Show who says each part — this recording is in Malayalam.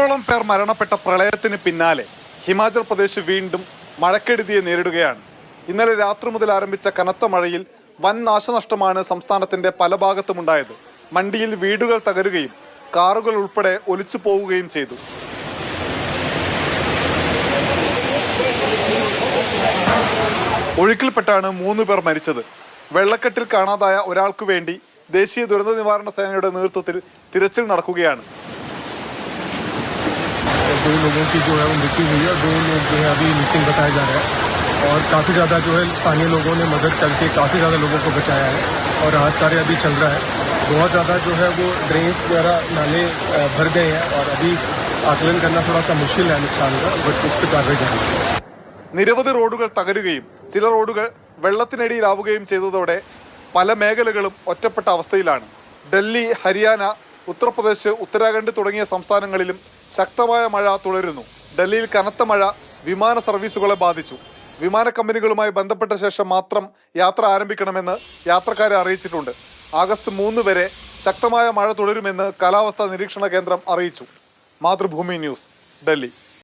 Speaker 1: നൂറോളം പേർ മരണപ്പെട്ട പ്രളയത്തിന് പിന്നാലെ ഹിമാചൽ പ്രദേശ് വീണ്ടും മഴക്കെടുതിയെ നേരിടുകയാണ്. ഇന്നലെ രാത്രി മുതൽ ആരംഭിച്ച കനത്ത മഴയിൽ വൻ നാശനഷ്ടമാണ് സംസ്ഥാനത്തിന്റെ പല ഭാഗത്തുമുണ്ടായത്. മണ്ടിയിൽ വീടുകൾ തകരുകയും കാറുകൾ ഉൾപ്പെടെ ഒലിച്ചു പോവുകയും ചെയ്തു. ഒഴുക്കിൽപ്പെട്ടാണ് 3 പേർ മരിച്ചത്. വെള്ളക്കെട്ടിൽ കാണാതായ ഒരാൾക്കു വേണ്ടി ദേശീയ ദുരന്ത നിവാരണ സേനയുടെ നേതൃത്വത്തിൽ തിരച്ചിൽ നടക്കുകയാണ്.
Speaker 2: 2 लोगों की जो है वो मृत्यु हुई है और 2 लोग जो है अभी मिसिंग बताया जा रहा है और काफ़ी ज़्यादा जो है स्थानीय लोगों ने मदद करके काफ़ी ज़्यादा लोगों को बचाया है और राहत कार्य अभी चल रहा है. बहुत ज़्यादा जो है वो ड्रेन्स वगैरह नाले भर गए हैं और अभी आकलन करना थोड़ा सा मुश्किल है नुकसान का, बट उस पर कार्रवाई जारी है.
Speaker 1: നിരവധി റോഡുകൾ തകരുകയും ചില റോഡുകൾ വെള്ളത്തിനടിയിലാവുകയും ചെയ്തതോടെ പല മേഖലകളും ഒറ്റപ്പെട്ട അവസ്ഥയിലാണ്. ഡൽഹി, ഹരിയാന, ഉത്തർപ്രദേശ്, ഉത്തരാഖണ്ഡ് തുടങ്ങിയ സംസ്ഥാനങ്ങളിലും ശക്തമായ മഴ തുടരുന്നു. ഡൽഹിയിൽ കനത്ത മഴ വിമാന സർവീസുകളെ ബാധിച്ചു. വിമാന കമ്പനികളുമായി ബന്ധപ്പെട്ട ശേഷം മാത്രം യാത്ര ആരംഭിക്കണമെന്ന് യാത്രക്കാരെ അറിയിച്ചിട്ടുണ്ട്. ആഗസ്റ്റ് 3 വരെ ശക്തമായ മഴ തുടരുമെന്ന് കാലാവസ്ഥാ നിരീക്ഷണ കേന്ദ്രം അറിയിച്ചു. മാതൃഭൂമി ന്യൂസ്, ഡൽഹി.